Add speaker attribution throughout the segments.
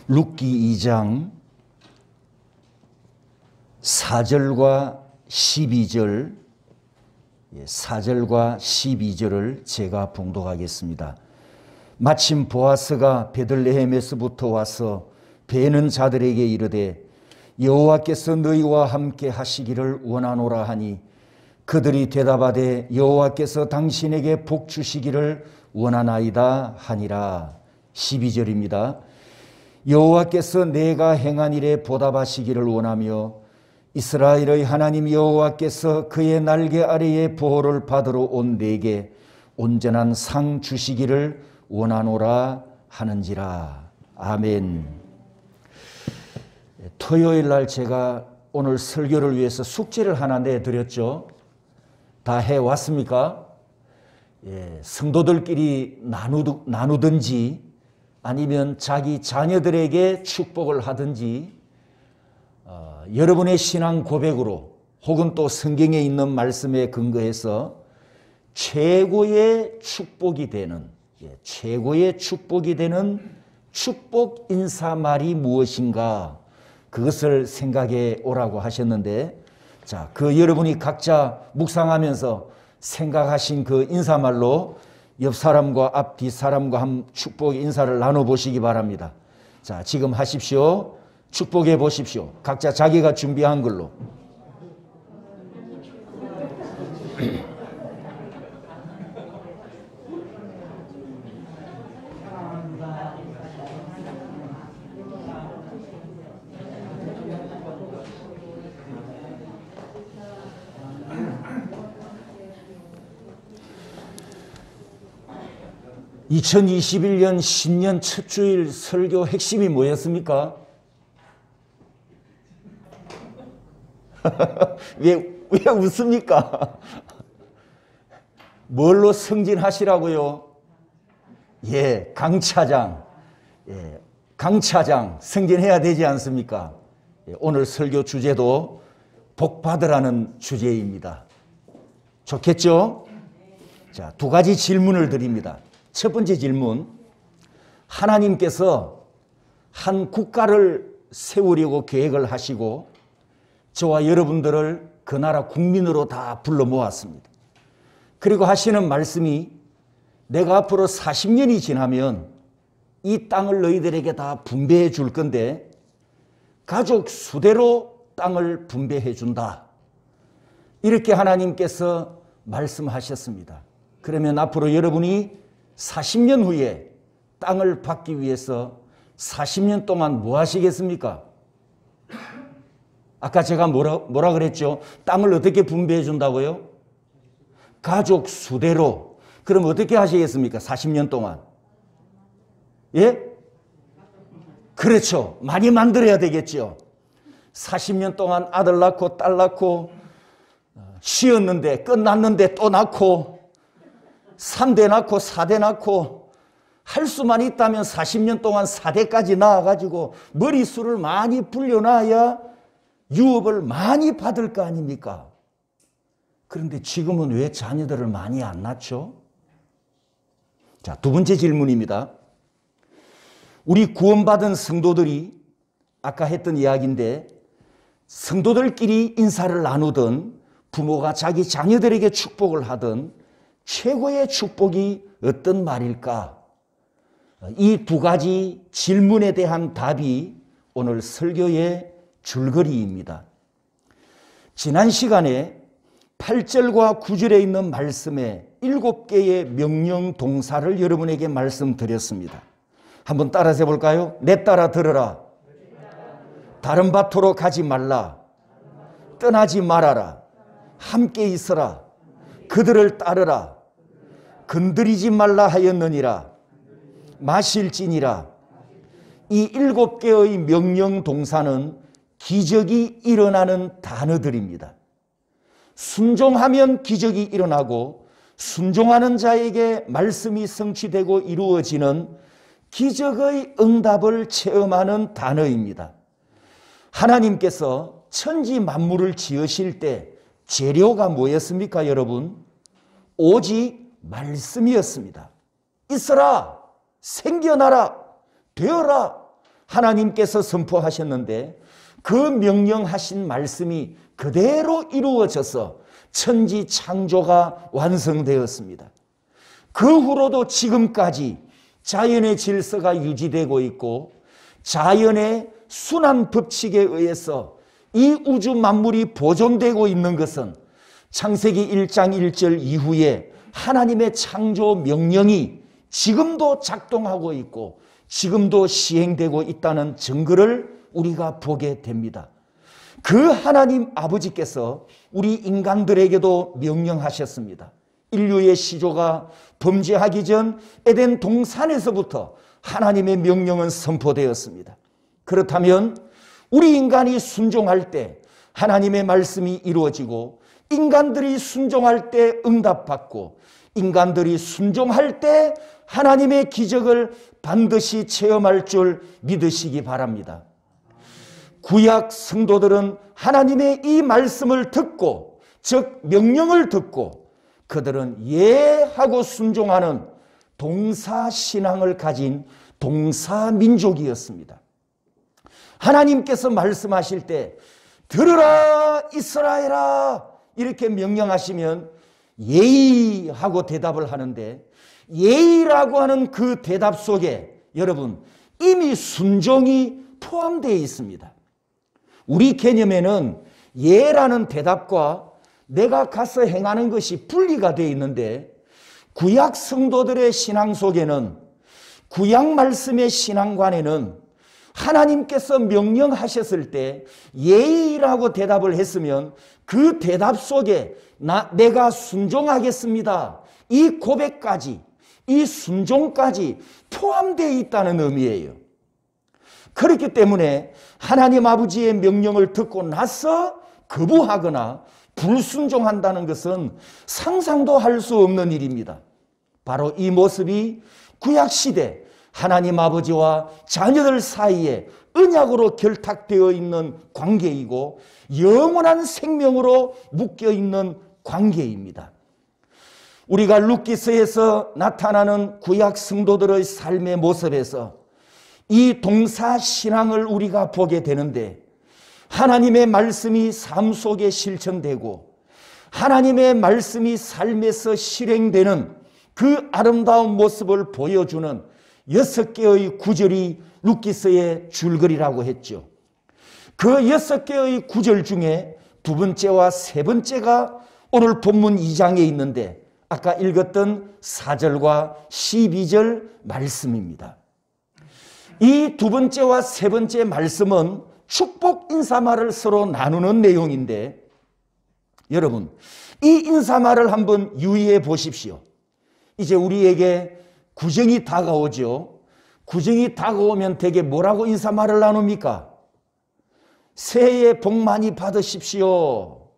Speaker 1: 룻기 2장 4절과 12절, 4절과 12절을 제가 봉독하겠습니다. 마침 보아스가 베들레헴에서부터 와서 베는 자들에게 이르되 여호와께서 너희와 함께 하시기를 원하노라 하니 그들이 대답하되 여호와께서 당신에게 복 주시기를 원하나이다 하니라. 12절입니다. 여호와께서 내가 행한 일에 보답하시기를 원하며 이스라엘의 하나님 여호와께서 그의 날개 아래에 보호를 받으러 온 내게 온전한 상 주시기를 원하노라 하는지라. 아멘. 토요일 날 제가 오늘 설교를 위해서 숙제를 하나 내드렸죠. 다 해왔습니까? 성도들끼리 나누든지 아니면 자기 자녀들에게 축복을 하든지 여러분의 신앙 고백으로 혹은 또 성경에 있는 말씀에 근거해서 최고의 축복이 되는 축복 인사말이 무엇인가, 그것을 생각해 오라고 하셨는데, 자, 그 여러분이 각자 묵상하면서 생각하신 그 인사말로 옆 사람과 앞 뒤 사람과 한 축복 인사를 나눠보시기 바랍니다. 자, 지금 하십시오. 축복해 보십시오. 각자 자기가 준비한 걸로. (2021년) 신년 첫 주일 설교 핵심이 뭐였습니까? 왜 웃습니까? 뭘로 승진하시라고요? 강차장. 강차장 승진해야 되지 않습니까? 오늘 설교 주제도 복 받으라는 주제입니다. 좋겠죠? 자, 두 가지 질문을 드립니다. 첫 번째 질문, 하나님께서 한 국가를 세우려고 계획을 하시고 저와 여러분들을 그 나라 국민으로 다 불러 모았습니다. 그리고 하시는 말씀이 내가 앞으로 40년이 지나면 이 땅을 너희들에게 다 분배해 줄 건데 가족 수대로 땅을 분배해 준다. 이렇게 하나님께서 말씀하셨습니다. 그러면 앞으로 여러분이 40년 후에 땅을 받기 위해서 40년 동안 뭐 하시겠습니까? 아까 제가 뭐라 그랬죠? 땅을 어떻게 분배해 준다고요? 가족 수대로. 그럼 어떻게 하시겠습니까? 40년 동안. 그렇죠. 많이 만들어야 되겠죠. 40년 동안 아들 낳고 딸 낳고 쉬었는데 끝났는데 또 낳고 3대 낳고 4대 낳고 할 수만 있다면 40년 동안 4대까지 낳아가지고 머리수를 많이 불려놔야 유업을 많이 받을 거 아닙니까? 그런데 지금은 왜 자녀들을 많이 안 낳죠? 자, 두 번째 질문입니다. 우리 구원받은 성도들이 아까 했던 이야기인데 성도들끼리 인사를 나누든 부모가 자기 자녀들에게 축복을 하든 최고의 축복이 어떤 말일까? 이 두 가지 질문에 대한 답이 오늘 설교의 줄거리입니다. 지난 시간에 8절과 9절에 있는 말씀에 7개의 명령 동사를 여러분에게 말씀드렸습니다. 한번 따라서 해볼까요? 내 따라 들어라. 다른 밭으로 가지 말라. 떠나지 말아라. 함께 있어라. 그들을 따르라. 건드리지 말라 하였느니라. 마실지니라. 이 7개의 명령 동사는 기적이 일어나는 단어들입니다. 순종하면 기적이 일어나고 순종하는 자에게 말씀이 성취되고 이루어지는 기적의 응답을 체험하는 단어입니다. 하나님께서 천지 만물을 지으실 때 재료가 뭐였습니까, 여러분? 오직 말씀이었습니다. 있어라, 생겨나라, 되어라, 하나님께서 선포하셨는데 그 명령하신 말씀이 그대로 이루어져서 천지 창조가 완성되었습니다. 그 후로도 지금까지 자연의 질서가 유지되고 있고 자연의 순환 법칙에 의해서 이 우주 만물이 보존되고 있는 것은 창세기 1장 1절 이후에 하나님의 창조 명령이 지금도 작동하고 있고 지금도 시행되고 있다는 증거를 우리가 보게 됩니다. 그 하나님 아버지께서 우리 인간들에게도 명령하셨습니다. 인류의 시조가 범죄하기 전 에덴 동산에서부터 하나님의 명령은 선포되었습니다. 그렇다면 우리 인간이 순종할 때 하나님의 말씀이 이루어지고 인간들이 순종할 때 응답받고 인간들이 순종할 때 하나님의 기적을 반드시 체험할 줄 믿으시기 바랍니다. 구약 성도들은 하나님의 이 말씀을 듣고 즉 명령을 듣고 그들은 예하고 순종하는 동사신앙을 가진 동사민족이었습니다. 하나님께서 말씀하실 때 들으라 이스라엘아 이렇게 명령하시면 예의하고 대답을 하는데 예의라고 하는 그 대답 속에 여러분 이미 순종이 포함되어 있습니다. 우리 개념에는 예라는 대답과 내가 가서 행하는 것이 분리가 되어 있는데 구약 성도들의 신앙 속에는 구약 말씀의 신앙관에는 하나님께서 명령하셨을 때 예의라고 대답을 했으면 그 대답 속에 내가 순종하겠습니다. 이 고백까지 이 순종까지 포함되어 있다는 의미예요. 그렇기 때문에 하나님 아버지의 명령을 듣고 나서 거부하거나 불순종한다는 것은 상상도 할 수 없는 일입니다. 바로 이 모습이 구약시대 하나님 아버지와 자녀들 사이에 언약으로 결탁되어 있는 관계이고 영원한 생명으로 묶여있는 관계입니다. 우리가 룻기서에서 나타나는 구약 성도들의 삶의 모습에서 이 동사신앙을 우리가 보게 되는데 하나님의 말씀이 삶 속에 실천되고 하나님의 말씀이 삶에서 실행되는 그 아름다운 모습을 보여주는 6개의 구절이 룻기서의 줄거리라고 했죠. 그 6개의 구절 중에 두 번째와 세 번째가 오늘 본문 2장에 있는데 아까 읽었던 4절과 12절 말씀입니다. 이 두 번째와 세 번째 말씀은 축복 인사말을 서로 나누는 내용인데 여러분 이 인사말을 한번 유의해 보십시오. 이제 우리에게 구정이 다가오죠. 구정이 다가오면 대개 뭐라고 인사말을 나눕니까? 새해 복 많이 받으십시오.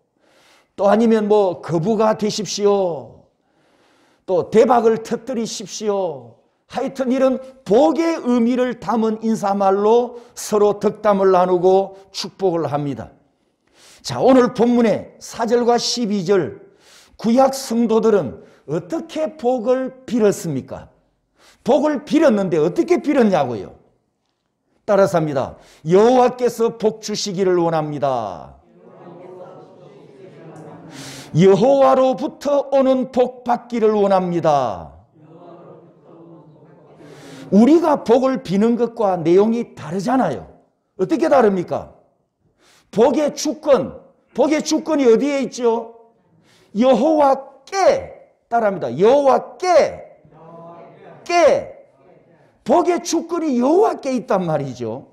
Speaker 1: 또 아니면 뭐 거부가 되십시오. 또 대박을 터뜨리십시오. 하여튼 이런 복의 의미를 담은 인사말로 서로 덕담을 나누고 축복을 합니다. 자, 오늘 본문의 4절과 12절 구약 성도들은 어떻게 복을 빌었습니까? 복을 빌었는데 어떻게 빌었냐고요? 따라서 합니다. 여호와께서 복 주시기를 원합니다. 여호와로부터 오는 복 받기를 원합니다. 우리가 복을 비는 것과 내용이 다르잖아요. 어떻게 다릅니까? 복의 주권이 어디에 있죠? 여호와께, 따라합니다. 여호와께, 복의 주권이 여호와께 있단 말이죠.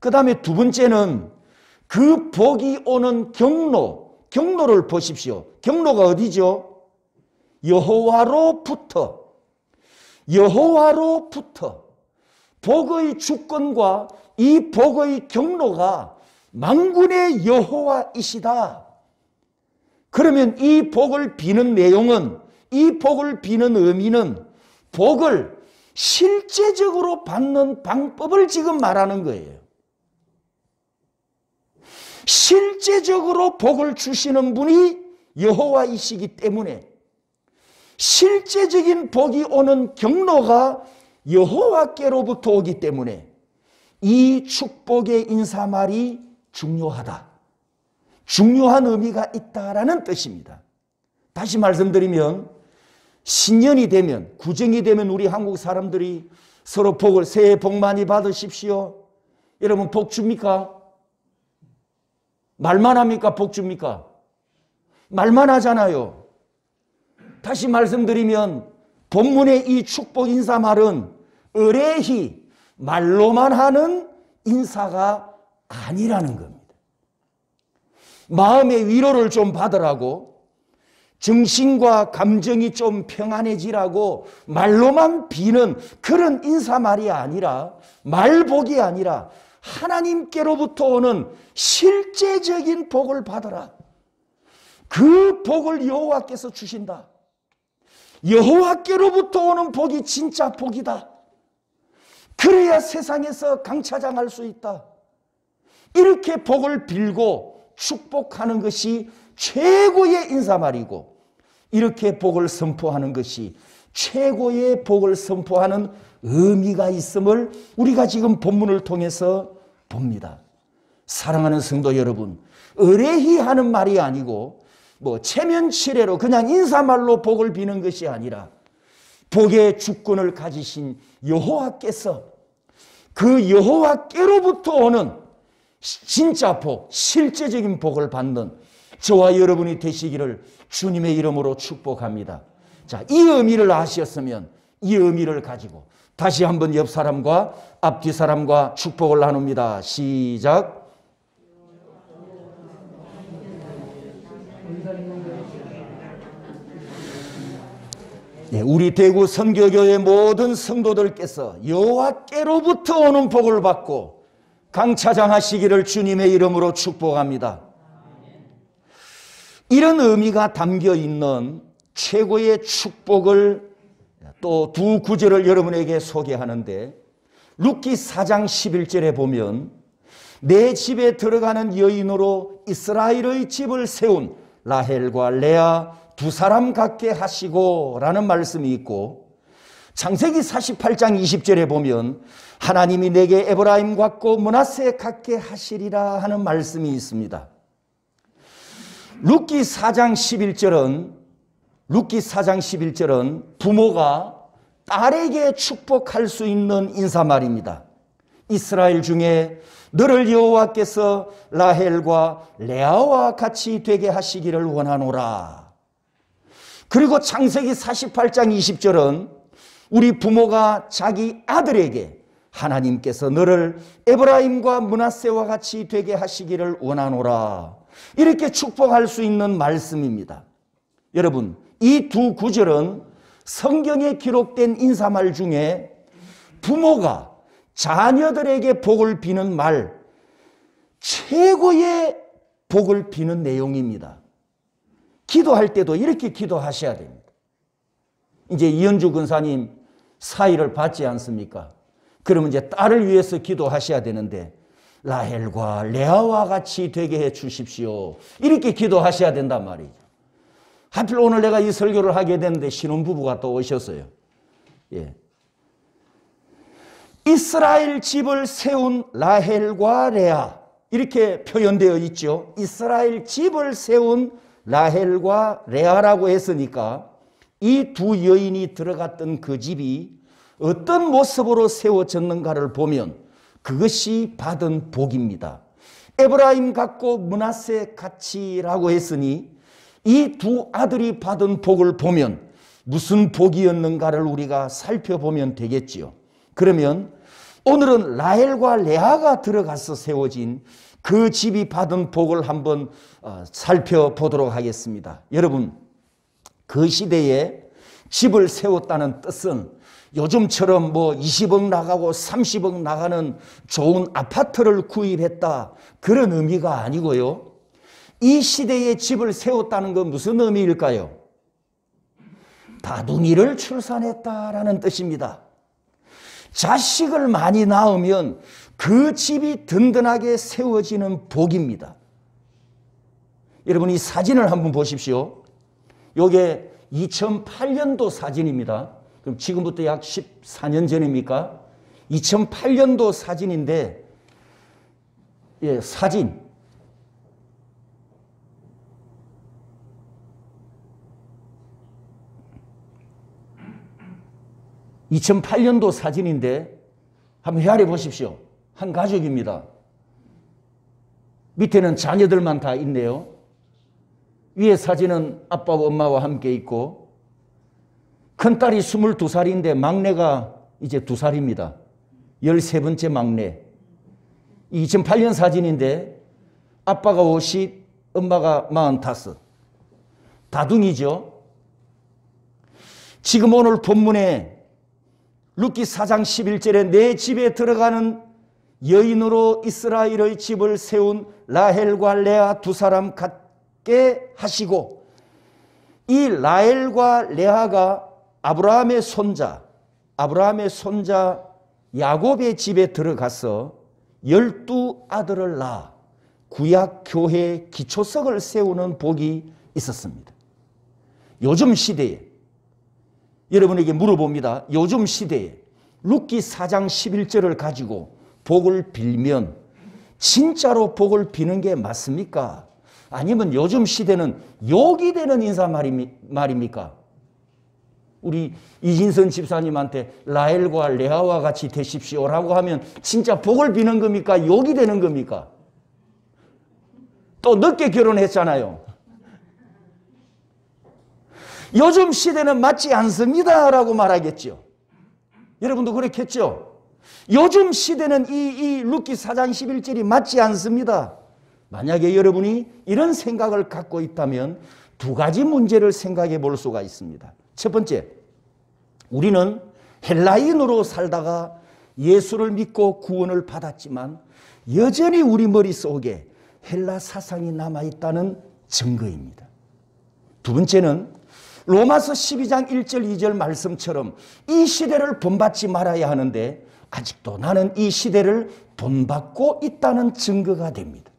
Speaker 1: 그 다음에 두 번째는 그 복이 오는 경로를 보십시오. 경로가 어디죠? 여호와로부터 복의 주권과 이 복의 경로가 만군의 여호와이시다. 그러면 이 복을 비는 내용은 이 복을 비는 의미는 복을 실제적으로 받는 방법을 지금 말하는 거예요. 실제적으로 복을 주시는 분이 여호와이시기 때문에 실제적인 복이 오는 경로가 여호와께로부터 오기 때문에 이 축복의 인사말이 중요하다. 중요한 의미가 있다라는 뜻입니다. 다시 말씀드리면 신년이 되면, 구정이 되면 우리 한국 사람들이 서로 복을, 새해 복 많이 받으십시오. 여러분 복 줍니까? 말만 합니까? 복 줍니까? 말만 하잖아요. 다시 말씀드리면 본문의 이 축복 인사말은 의례히 말로만 하는 인사가 아니라는 겁니다. 마음의 위로를 좀 받으라고, 정신과 감정이 좀 평안해지라고 말로만 비는 그런 인사말이 아니라, 말복이 아니라 하나님께로부터 오는 실제적인 복을 받으라. 그 복을 여호와께서 주신다. 여호와께로부터 오는 복이 진짜 복이다. 그래야 세상에서 강차장할 수 있다. 이렇게 복을 빌고 축복하는 것이 최고의 인사말이고, 이렇게 복을 선포하는 것이 최고의 복을 선포하는 의미가 있음을 우리가 지금 본문을 통해서 봅니다. 사랑하는 성도 여러분, 의례히 하는 말이 아니고 체면치레로 그냥 인사말로 복을 비는 것이 아니라 복의 주권을 가지신 여호와께서 그 여호와께로부터 오는 진짜 복, 실제적인 복을 받는 저와 여러분이 되시기를 주님의 이름으로 축복합니다. 자, 이 의미를 아셨으면 이 의미를 가지고 다시 한번 옆 사람과 앞뒤 사람과 축복을 나눕니다. 시작. 우리 대구 선교교회 모든 성도들께서 여호와께로부터 오는 복을 받고 강차장하시기를 주님의 이름으로 축복합니다. 이런 의미가 담겨 있는 최고의 축복을 또 두 구절을 여러분에게 소개하는데, 룻기 4장 11절에 보면 내 집에 들어가는 여인으로 이스라엘의 집을 세운 라헬과 레아 두 사람 갖게 하시고 라는 말씀이 있고, 창세기 48장 20절에 보면 하나님이 내게 에브라임 같고 므낫세 갖게 하시리라 하는 말씀이 있습니다. 룻기 4장 11절은 부모가 딸에게 축복할 수 있는 인사말입니다. 이스라엘 중에 너를 여호와께서 라헬과 레아와 같이 되게 하시기를 원하노라. 그리고 창세기 48장 20절은 우리 부모가 자기 아들에게 하나님께서 너를 에브라임과 므낫세와 같이 되게 하시기를 원하노라. 이렇게 축복할 수 있는 말씀입니다. 여러분, 이 두 구절은 성경에 기록된 인사말 중에 부모가 자녀들에게 복을 비는 말, 최고의 복을 비는 내용입니다. 기도할 때도 이렇게 기도하셔야 됩니다. 이제 이현주 권사님 사위를 받지 않습니까? 그러면 이제 딸을 위해서 기도하셔야 되는데, 라헬과 레아와 같이 되게 해 주십시오. 이렇게 기도하셔야 된단 말이죠. 하필 오늘 내가 이 설교를 하게 됐는데 신혼부부가 또 오셨어요. 예. 이스라엘 집을 세운 라헬과 레아, 이렇게 표현되어 있죠. 이스라엘 집을 세운 라헬과 레아라고 했으니까 이 두 여인이 들어갔던 그 집이 어떤 모습으로 세워졌는가를 보면 그것이 받은 복입니다. 에브라임 같고 므낫세 같이라고 했으니 이 두 아들이 받은 복을 보면 무슨 복이었는가를 우리가 살펴보면 되겠지요. 그러면 오늘은 라헬과 레아가 들어가서 세워진 그 집이 받은 복을 한번 살펴보도록 하겠습니다. 여러분, 그 시대에 집을 세웠다는 뜻은 요즘처럼 20억 나가고 30억 나가는 좋은 아파트를 구입했다, 그런 의미가 아니고요. 이 시대에 집을 세웠다는 건 무슨 의미일까요? 다둥이를 출산했다라는 뜻입니다. 자식을 많이 낳으면 그 집이 든든하게 세워지는 복입니다. 여러분, 이 사진을 한번 보십시오. 이게 2008년도 사진입니다. 그럼 지금부터 약 14년 전입니까? 2008년도 사진인데, 예, 사진. (2008년도) 사진인데 한번 헤아려 보십시오. 한 가족입니다. 밑에는 자녀들만 다 있네요. 위에 사진은 아빠와 엄마와 함께 있고, 큰딸이 22살인데 막내가 이제 2살입니다. 13번째 막내. 2008년 사진인데 아빠가 50, 엄마가 45. 다둥이죠. 지금 오늘 본문에 룻기 4장 11절에 내 집에 들어가는 여인으로 이스라엘의 집을 세운 라헬과 레아 두 사람 같게 하시고, 이 라헬과 레아가 아브라함의 손자 야곱의 집에 들어가서 12아들을 낳아 구약 교회의 기초석을 세우는 복이 있었습니다. 요즘 시대에 여러분에게 물어봅니다. 요즘 시대에 룻기 4장 11절을 가지고 복을 빌면 진짜로 복을 비는 게 맞습니까? 아니면 요즘 시대는 욕이 되는 인사 말입니까? 우리 이진선 집사님한테 라헬과 레아와 같이 되십시오라고 하면 진짜 복을 비는 겁니까? 욕이 되는 겁니까? 또 늦게 결혼했잖아요. 요즘 시대는 맞지 않습니다라고 말하겠죠. 여러분도 그렇겠죠? 요즘 시대는 이 룻기 4장 11절이 맞지 않습니다. 만약에 여러분이 이런 생각을 갖고 있다면 두 가지 문제를 생각해 볼 수가 있습니다. 첫 번째, 우리는 헬라인으로 살다가 예수를 믿고 구원을 받았지만 여전히 우리 머릿속에 헬라 사상이 남아있다는 증거입니다. 두 번째는 로마서 12장 1절 2절 말씀처럼 이 시대를 본받지 말아야 하는데 아직도 나는 이 시대를 본받고 있다는 증거가 됩니다.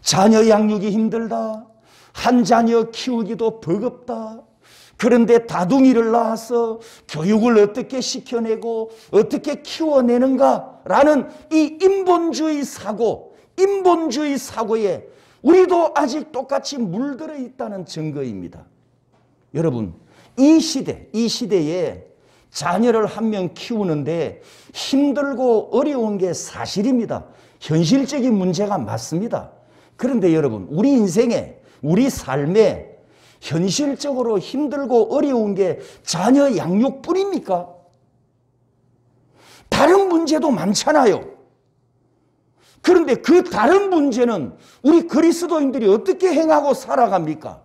Speaker 1: 자녀 양육이 힘들다. 한 자녀 키우기도 버겁다. 그런데 다둥이를 낳아서 교육을 어떻게 시켜내고 어떻게 키워내는가라는 이 인본주의 사고에 우리도 아직 똑같이 물들어 있다는 증거입니다. 여러분, 이 시대에 자녀를 한 명 키우는데 힘들고 어려운 게 사실입니다. 현실적인 문제가 맞습니다. 그런데 여러분, 우리 인생에, 우리 삶에 현실적으로 힘들고 어려운 게 자녀 양육뿐입니까? 다른 문제도 많잖아요. 그런데 그 다른 문제는 우리 그리스도인들이 어떻게 행하고 살아갑니까?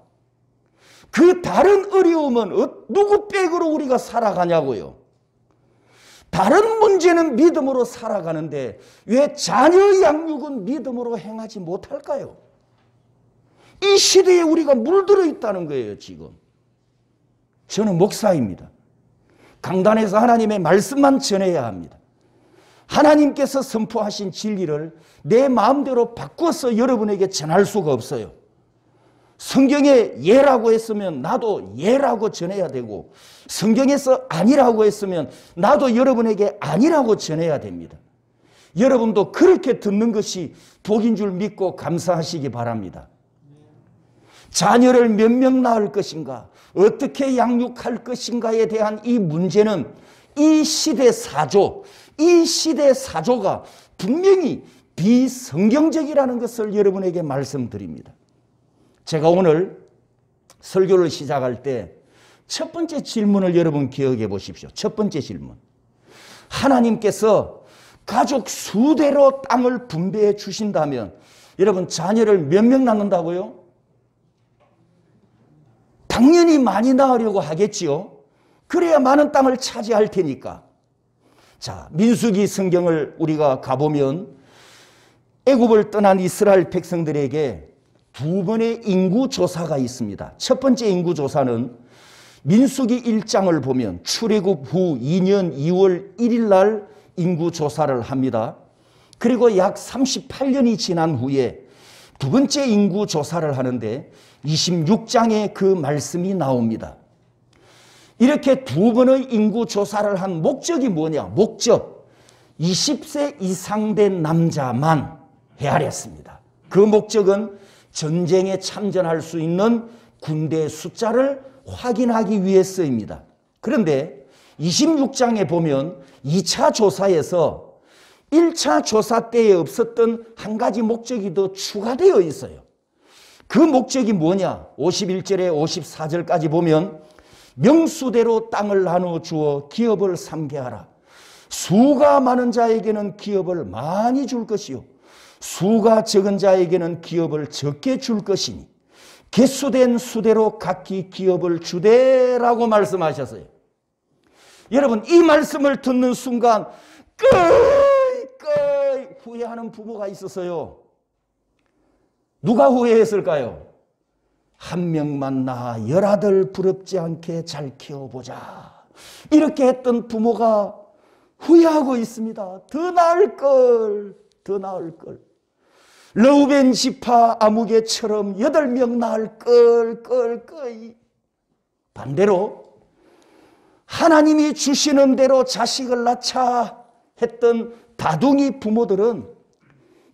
Speaker 1: 그 다른 어려움은 누구 백으로 우리가 살아가냐고요. 다른 문제는 믿음으로 살아가는데 왜 자녀 양육은 믿음으로 행하지 못할까요? 이 시대에 우리가 물들어 있다는 거예요, 지금. 저는 목사입니다. 강단에서 하나님의 말씀만 전해야 합니다. 하나님께서 선포하신 진리를 내 마음대로 바꿔서 여러분에게 전할 수가 없어요. 성경에 예라고 했으면 나도 예라고 전해야 되고, 성경에서 아니라고 했으면 나도 여러분에게 아니라고 전해야 됩니다. 여러분도 그렇게 듣는 것이 복인 줄 믿고 감사하시기 바랍니다. 자녀를 몇 명 낳을 것인가, 어떻게 양육할 것인가에 대한 이 문제는 이 시대 사조가 분명히 비성경적이라는 것을 여러분에게 말씀드립니다. 제가 오늘 설교를 시작할 때 첫 번째 질문을 여러분 기억해 보십시오. 첫 번째 질문. 하나님께서 가족 수대로 땅을 분배해 주신다면 여러분 자녀를 몇 명 낳는다고요? 당연히 많이 낳으려고 하겠지요. 그래야 많은 땅을 차지할 테니까. 자, 민수기 성경을 우리가 가보면 애굽을 떠난 이스라엘 백성들에게 두 번의 인구조사가 있습니다. 첫 번째 인구조사는 민수기 1장을 보면 출애굽 후 2년 2월 1일 날 인구조사를 합니다. 그리고 약 38년이 지난 후에 두 번째 인구조사를 하는데 26장에 그 말씀이 나옵니다. 이렇게 두 번의 인구 조사를 한 목적이 뭐냐? 목적. 20세 이상 된 남자만 헤아렸습니다. 그 목적은 전쟁에 참전할 수 있는 군대 숫자를 확인하기 위해서입니다. 그런데 26장에 보면 2차 조사에서 1차 조사 때에 없었던 한 가지 목적이 더 추가되어 있어요. 그 목적이 뭐냐? 51절에 54절까지 보면 명수대로 땅을 나누어 주어 기업을 삼게 하라. 수가 많은 자에게는 기업을 많이 줄 것이요 수가 적은 자에게는 기업을 적게 줄 것이니 개수된 수대로 각기 기업을 주되라고 말씀하셨어요. 여러분, 이 말씀을 듣는 순간 끄이 후회하는 부모가 있었어요. 누가 후회했을까요? 한 명만 낳아 10아들 부럽지 않게 잘 키워보자. 이렇게 했던 부모가 후회하고 있습니다. 더 나을 걸, 더 나을 걸. 르우벤 지파 아무개처럼 8명 낳을 걸. 반대로 하나님이 주시는 대로 자식을 낳자 했던 다둥이 부모들은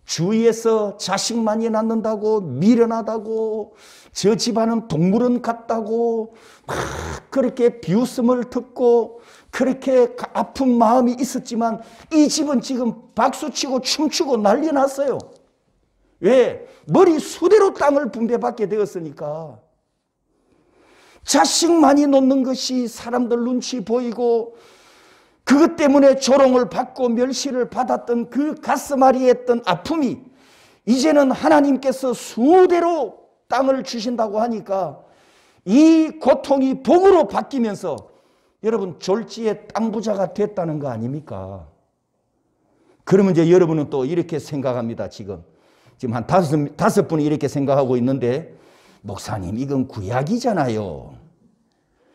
Speaker 1: 주위에서 자식 많이 낳는다고 미련하다고 저 집안은 동물원 같다고 막 그렇게 비웃음을 듣고 그렇게 아픈 마음이 있었지만 이 집은 지금 박수치고 춤추고 난리 났어요. 왜? 머리 수대로 땅을 분배받게 되었으니까. 자식 많이 놓는 것이 사람들 눈치 보이고 그것 때문에 조롱을 받고 멸시를 받았던 그 가슴앓이 했던 아픔이 이제는 하나님께서 수대로 땅을 주신다고 하니까 이 고통이 복으로 바뀌면서 여러분 졸지에 땅 부자가 됐다는 거 아닙니까? 그러면 이제 여러분은 또 이렇게 생각합니다. 지금 한 다섯 분이 이렇게 생각하고 있는데 목사님 이건 구약이잖아요.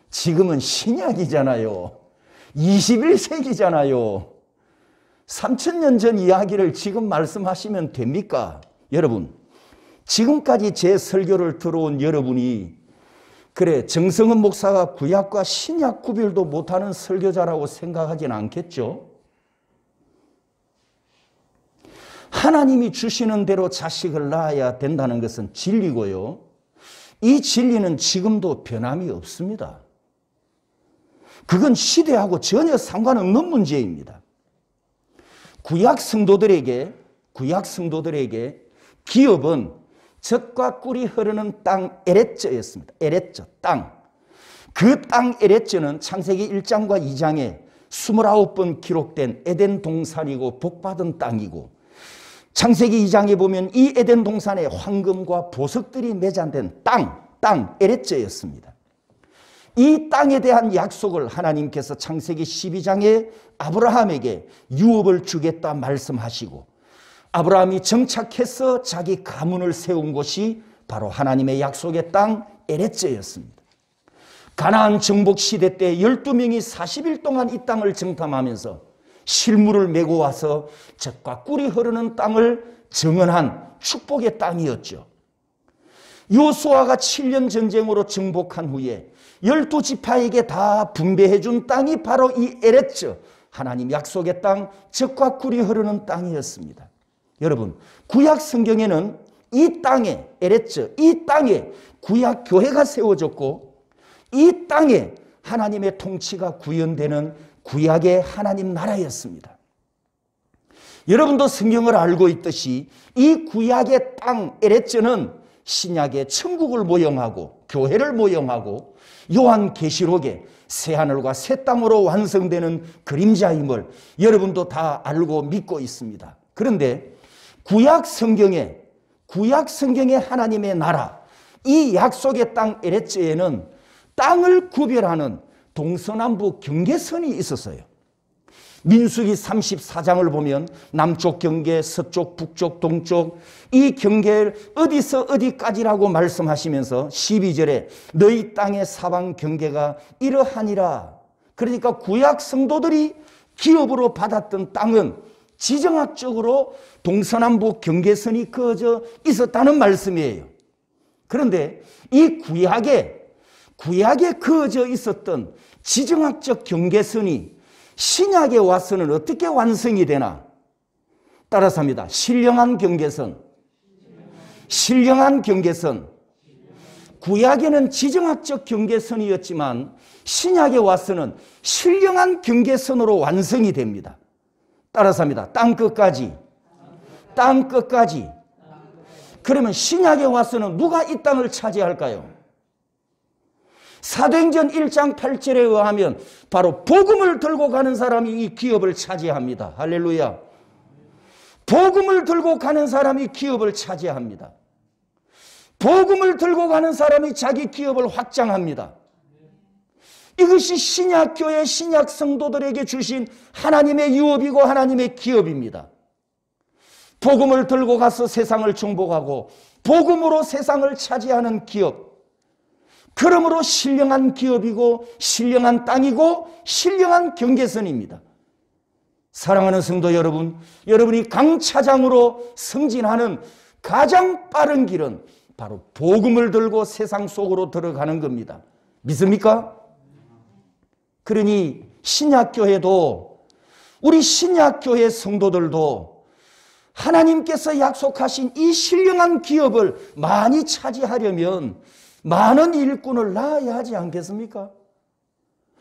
Speaker 1: 지금은 신약이잖아요. 21세기잖아요. 3000년 전 이야기를 지금 말씀하시면 됩니까? 여러분, 지금까지 제 설교를 들어온 여러분이 그래 정성은 목사가 구약과 신약 구별도 못하는 설교자라고 생각하진 않겠죠? 하나님이 주시는 대로 자식을 낳아야 된다는 것은 진리고요. 이 진리는 지금도 변함이 없습니다. 그건 시대하고 전혀 상관없는 문제입니다. 구약 성도들에게 기업은 젖과 꿀이 흐르는 땅 에레츠였습니다. 에레츠, 땅. 그 땅 에레츠는 창세기 1장과 2장에 29번 기록된 에덴 동산이고 복받은 땅이고 창세기 2장에 보면 이 에덴 동산에 황금과 보석들이 매장된 땅 에레츠였습니다. 이 땅에 대한 약속을 하나님께서 창세기 12장에 아브라함에게 유업을 주겠다 말씀하시고 아브라함이 정착해서 자기 가문을 세운 곳이 바로 하나님의 약속의 땅 에레츠였습니다. 가나안 정복 시대 때 12명이 40일 동안 이 땅을 정탐하면서 실물을 메고 와서 젖과 꿀이 흐르는 땅을 정언한 축복의 땅이었죠. 요수아가 7년 전쟁으로 정복한 후에 12지파에게 다 분배해 준 땅이 바로 이 에레츠, 하나님 약속의 땅, 젖과 꿀이 흐르는 땅이었습니다. 여러분, 구약 성경에는 이 땅에, 에레츠, 이 땅에 구약 교회가 세워졌고 이 땅에 하나님의 통치가 구현되는 구약의 하나님 나라였습니다. 여러분도 성경을 알고 있듯이 이 구약의 땅 에레츠는 신약의 천국을 모형하고 교회를 모형하고 요한계시록에 새하늘과 새 땅으로 완성되는 그림자임을 여러분도 다 알고 믿고 있습니다. 그런데 구약 성경에 하나님의 나라, 이 약속의 땅 에레츠에는 땅을 구별하는 동서남북 경계선이 있었어요. 민수기 34장을 보면 남쪽 경계, 서쪽, 북쪽, 동쪽 이 경계를 어디서 어디까지라고 말씀하시면서 12절에 너희 땅의 사방 경계가 이러하니라. 그러니까 구약 성도들이 기업으로 받았던 땅은 지정학적으로 동서남북 경계선이 그어져 있었다는 말씀이에요. 그런데 이 구약에 구약에 그어져 있었던 지정학적 경계선이 신약에 와서는 어떻게 완성이 되나? 따라서 합니다. 신령한 경계선. 신령한 경계선. 구약에는 지정학적 경계선이었지만 신약에 와서는 신령한 경계선으로 완성이 됩니다. 따라서 합니다. 땅 끝까지. 땅 끝까지. 그러면 신약에 와서는 누가 이 땅을 차지할까요? 사도행전 1장 8절에 의하면 바로 복음을 들고 가는 사람이 이 기업을 차지합니다. 할렐루야. 복음을 들고 가는 사람이 기업을 차지합니다. 복음을 들고 가는 사람이 자기 기업을 확장합니다. 이것이 신약교회 신약 성도들에게 주신 하나님의 유업이고 하나님의 기업입니다. 복음을 들고 가서 세상을 정복하고 복음으로 세상을 차지하는 기업. 그러므로 신령한 기업이고 신령한 땅이고 신령한 경계선입니다. 사랑하는 성도 여러분, 여러분이 강차장으로 승진하는 가장 빠른 길은 바로 복음을 들고 세상 속으로 들어가는 겁니다. 믿습니까? 그러니 신약교회도, 우리 신약교회 성도들도 하나님께서 약속하신 이 신령한 기업을 많이 차지하려면 많은 일꾼을 낳아야 하지 않겠습니까?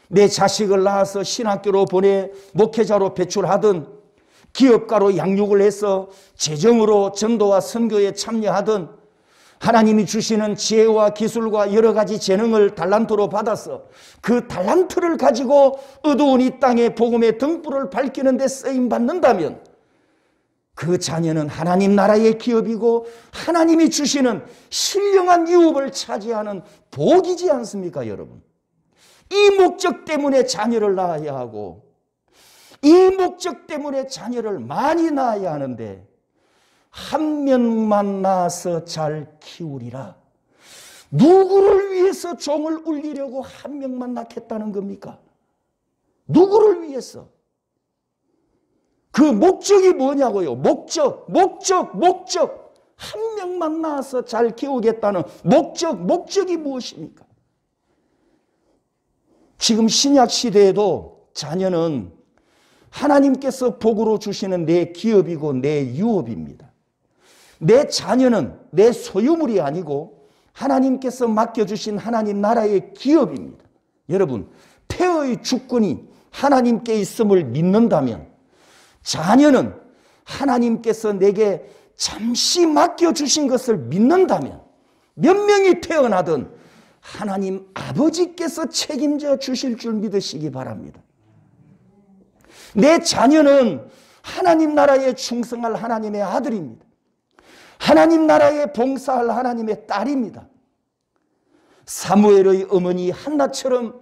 Speaker 1: 내 자식을 낳아서 신학교로 보내 목회자로 배출하든, 기업가로 양육을 해서 재정으로 전도와 선교에 참여하든, 하나님이 주시는 지혜와 기술과 여러 가지 재능을 달란트로 받아서 그 달란트를 가지고 어두운 이 땅에 복음의 등불을 밝히는 데 쓰임받는다면 그 자녀는 하나님 나라의 기업이고 하나님이 주시는 신령한 유업을 차지하는 복이지 않습니까, 여러분? 이 목적 때문에 자녀를 낳아야 하고 이 목적 때문에 자녀를 많이 낳아야 하는데 한 명만 낳아서 잘 키우리라. 누구를 위해서 종을 울리려고 한 명만 낳겠다는 겁니까? 누구를 위해서? 그 목적이 뭐냐고요? 목적. 한 명만 낳아서 잘 키우겠다는 목적이 무엇입니까? 지금 신약 시대에도 자녀는 하나님께서 복으로 주시는 내 기업이고 내 유업입니다. 내 자녀는 내 소유물이 아니고 하나님께서 맡겨주신 하나님 나라의 기업입니다. 여러분, 폐의 주권이 하나님께 있음을 믿는다면 자녀는 하나님께서 내게 잠시 맡겨주신 것을 믿는다면 몇 명이 태어나든 하나님 아버지께서 책임져 주실 줄 믿으시기 바랍니다. 내 자녀는 하나님 나라에 충성할 하나님의 아들입니다. 하나님 나라에 봉사할 하나님의 딸입니다. 사무엘의 어머니 한나처럼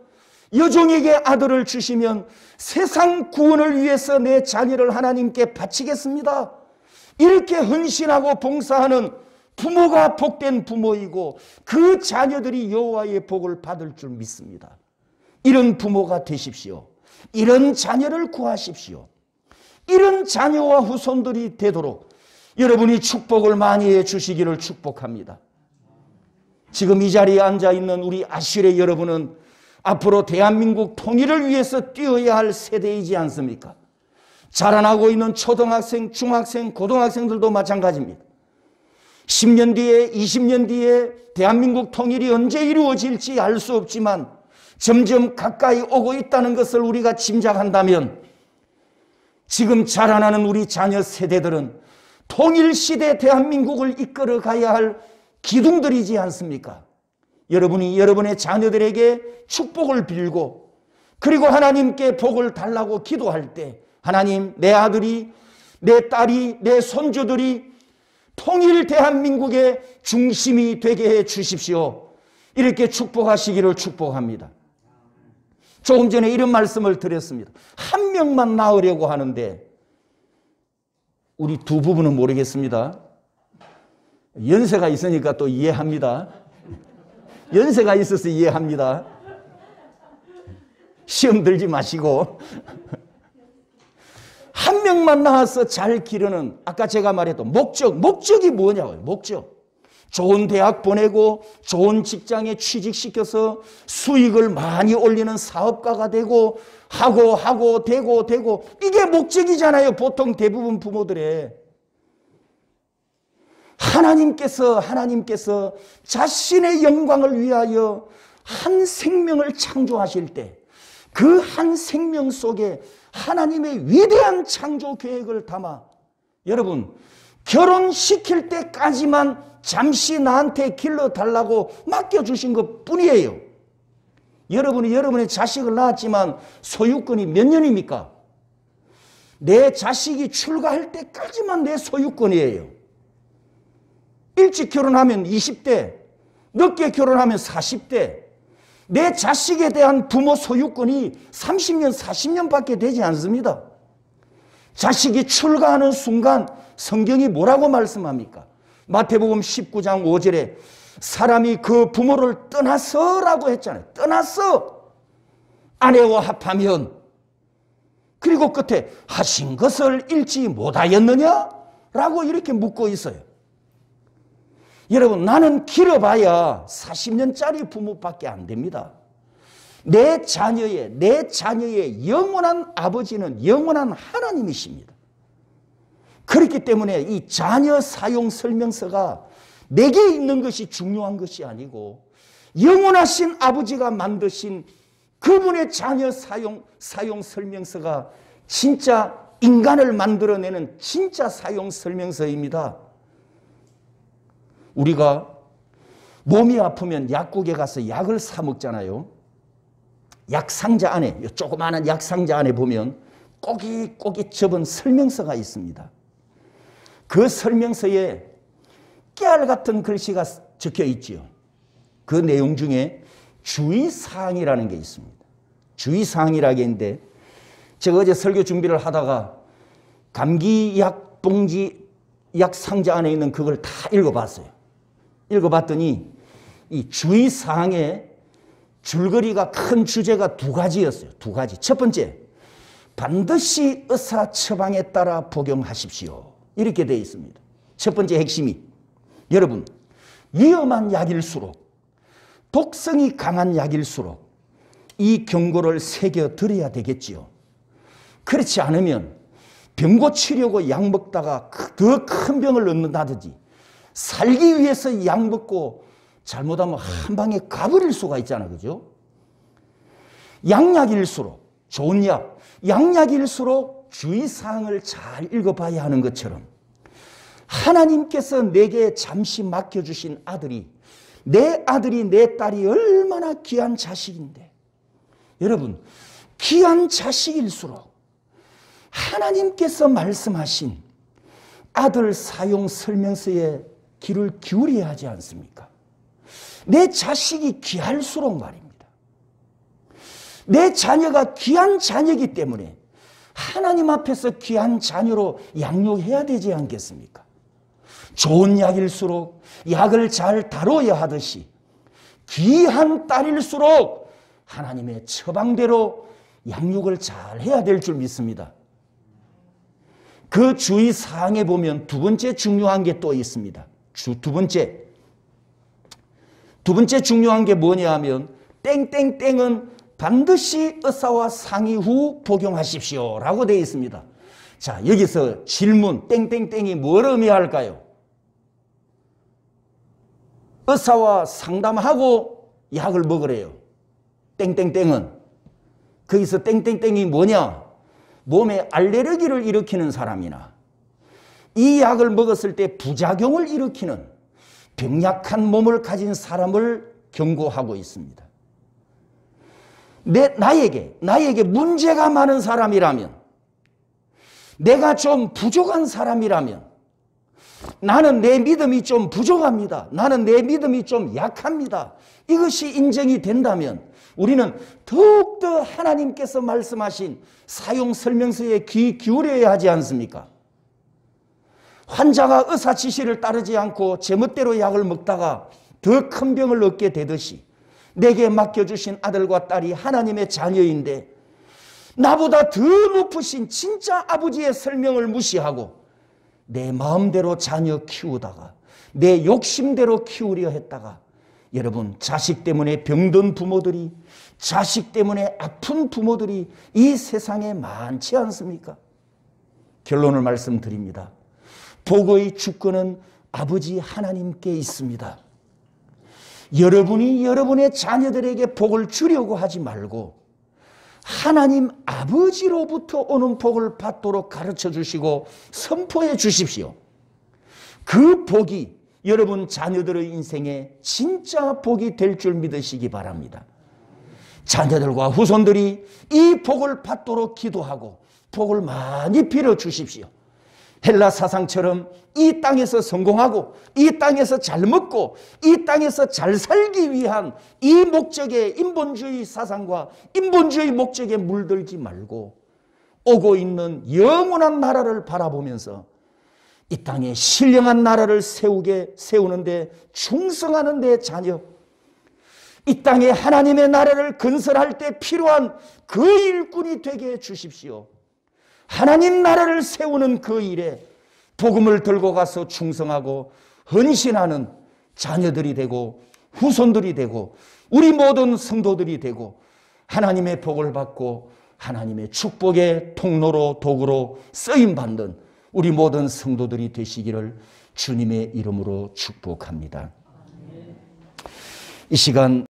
Speaker 1: 여종에게 아들을 주시면 세상 구원을 위해서 내 자녀를 하나님께 바치겠습니다. 이렇게 헌신하고 봉사하는 부모가 복된 부모이고 그 자녀들이 여호와의 복을 받을 줄 믿습니다. 이런 부모가 되십시오. 이런 자녀를 구하십시오. 이런 자녀와 후손들이 되도록 여러분이 축복을 많이 해 주시기를 축복합니다. 지금 이 자리에 앉아있는 우리 아실의 여러분은 앞으로 대한민국 통일을 위해서 뛰어야 할 세대이지 않습니까? 자라나고 있는 초등학생, 중학생, 고등학생들도 마찬가지입니다. 10년 뒤에, 20년 뒤에 대한민국 통일이 언제 이루어질지 알 수 없지만 점점 가까이 오고 있다는 것을 우리가 짐작한다면 지금 자라나는 우리 자녀 세대들은 통일시대 대한민국을 이끌어 가야 할 기둥들이지 않습니까? 여러분이 여러분의 자녀들에게 축복을 빌고 그리고 하나님께 복을 달라고 기도할 때 하나님, 내 아들이, 내 딸이, 내 손주들이 통일 대한민국의 중심이 되게 해 주십시오. 이렇게 축복하시기를 축복합니다. 조금 전에 이런 말씀을 드렸습니다. 한 명만 낳으려고 하는데 우리 두 부부는 모르겠습니다. 연세가 있으니까 또 이해합니다. 연세가 있어서 이해합니다. 시험 들지 마시고 한 명만 낳아서 잘 기르는 아까 제가 말했던 목적이 뭐냐고요. 목적. 좋은 대학 보내고 좋은 직장에 취직시켜서 수익을 많이 올리는 사업가가 되고 하고 되고 이게 목적이잖아요. 보통 대부분 부모들의. 하나님께서 자신의 영광을 위하여 한 생명을 창조하실 때 그 한 생명 속에 하나님의 위대한 창조 계획을 담아 여러분 결혼시킬 때까지만 잠시 나한테 길러달라고 맡겨주신 것 뿐이에요. 여러분이 여러분의 자식을 낳았지만 소유권이 몇 년입니까? 내 자식이 출가할 때까지만 내 소유권이에요. 일찍 결혼하면 20대, 늦게 결혼하면 40대, 내 자식에 대한 부모 소유권이 30년, 40년밖에 되지 않습니다. 자식이 출가하는 순간 성경이 뭐라고 말씀합니까? 마태복음 19장 5절에 사람이 그 부모를 떠나서라고 했잖아요. 떠나서 아내와 합하면 그리고 끝에 하신 것을 잃지 못하였느냐? 라고 이렇게 묻고 있어요. 여러분 나는 길어봐야 40년짜리 부모밖에 안 됩니다. 내 자녀의 영원한 아버지는 영원한 하나님이십니다. 그렇기 때문에 이 자녀 사용 설명서가 내게 있는 것이 중요한 것이 아니고 영원하신 아버지가 만드신 그분의 자녀 사용 설명서가 진짜 인간을 만들어내는 진짜 사용 설명서입니다. 우리가 몸이 아프면 약국에 가서 약을 사 먹잖아요. 약 상자 안에, 조그마한 약 상자 안에 보면 꼬깃꼬깃 접은 설명서가 있습니다. 그 설명서에 깨알 같은 글씨가 적혀 있지요. 그 내용 중에 주의사항이라는 게 있습니다. 주의사항이라는 게 있는데 제가 어제 설교 준비를 하다가 감기약 봉지 약 상자 안에 있는 그걸 다 읽어봤어요. 읽어봤더니 이 주의사항에 줄거리가 큰 주제가 두 가지였어요. 두 가지. 첫 번째, 반드시 의사 처방에 따라 복용하십시오. 이렇게 되어 있습니다. 첫 번째 핵심이 여러분 위험한 약일수록 독성이 강한 약일수록 이 경고를 새겨드려야 되겠지요. 그렇지 않으면 병 고치려고 약 먹다가 더 큰 병을 얻는다든지 살기 위해서 약 먹고 잘못하면 한 방에 가버릴 수가 있잖아요. 그죠? 양약일수록 좋은 약, 양약일수록 주의사항을 잘 읽어봐야 하는 것처럼 하나님께서 내게 잠시 맡겨주신 아들이 내 아들이 내 딸이 얼마나 귀한 자식인데 여러분 귀한 자식일수록 하나님께서 말씀하신 아들 사용 설명서에 귀를 기울여야 하지 않습니까? 내 자식이 귀할수록 말입니다. 내 자녀가 귀한 자녀이기 때문에 하나님 앞에서 귀한 자녀로 양육해야 되지 않겠습니까? 좋은 약일수록 약을 잘 다뤄야 하듯이 귀한 딸일수록 하나님의 처방대로 양육을 잘 해야 될 줄 믿습니다. 그 주의사항에 보면 두 번째 중요한 게 또 있습니다. 두 번째 중요한 게 뭐냐 하면 땡땡땡은 반드시 의사와 상의 후 복용하십시오 라고 되어 있습니다. 자, 여기서 질문 땡땡땡이 뭘 의미할까요? 의사와 상담하고 약을 먹으래요. 땡땡땡은. 거기서 땡땡땡이 뭐냐? 몸에 알레르기를 일으키는 사람이나 이 약을 먹었을 때 부작용을 일으키는 병약한 몸을 가진 사람을 경고하고 있습니다. 나에게 문제가 많은 사람이라면 내가 좀 부족한 사람이라면 나는 내 믿음이 좀 부족합니다. 나는 내 믿음이 좀 약합니다. 이것이 인정이 된다면 우리는 더욱더 하나님께서 말씀하신 사용 설명서에 귀 기울여야 하지 않습니까? 환자가 의사 지시를 따르지 않고 제멋대로 약을 먹다가 더 큰 병을 얻게 되듯이 내게 맡겨주신 아들과 딸이 하나님의 자녀인데 나보다 더 높으신 진짜 아버지의 설명을 무시하고 내 마음대로 자녀 키우다가 내 욕심대로 키우려 했다가 여러분 자식 때문에 병든 부모들이, 자식 때문에 아픈 부모들이 이 세상에 많지 않습니까? 결론을 말씀드립니다. 복의 주권은 아버지 하나님께 있습니다. 여러분이 여러분의 자녀들에게 복을 주려고 하지 말고 하나님 아버지로부터 오는 복을 받도록 가르쳐 주시고 선포해 주십시오. 그 복이 여러분 자녀들의 인생에 진짜 복이 될 줄 믿으시기 바랍니다. 자녀들과 후손들이 이 복을 받도록 기도하고 복을 많이 빌어 주십시오. 헬라 사상처럼 이 땅에서 성공하고 이 땅에서 잘 먹고 이 땅에서 잘 살기 위한 이 목적의 인본주의 사상과 인본주의 목적에 물들지 말고 오고 있는 영원한 나라를 바라보면서 이 땅에 신령한 나라를 세우는데 충성하는 데 자녀, 이 땅에 하나님의 나라를 건설할 때 필요한 그 일꾼이 되게 해 주십시오. 하나님 나라를 세우는 그 일에 복음을 들고 가서 충성하고 헌신하는 자녀들이 되고 후손들이 되고 우리 모든 성도들이 되고 하나님의 복을 받고 하나님의 축복의 통로로 도구로 쓰임받는 우리 모든 성도들이 되시기를 주님의 이름으로 축복합니다. 이 시간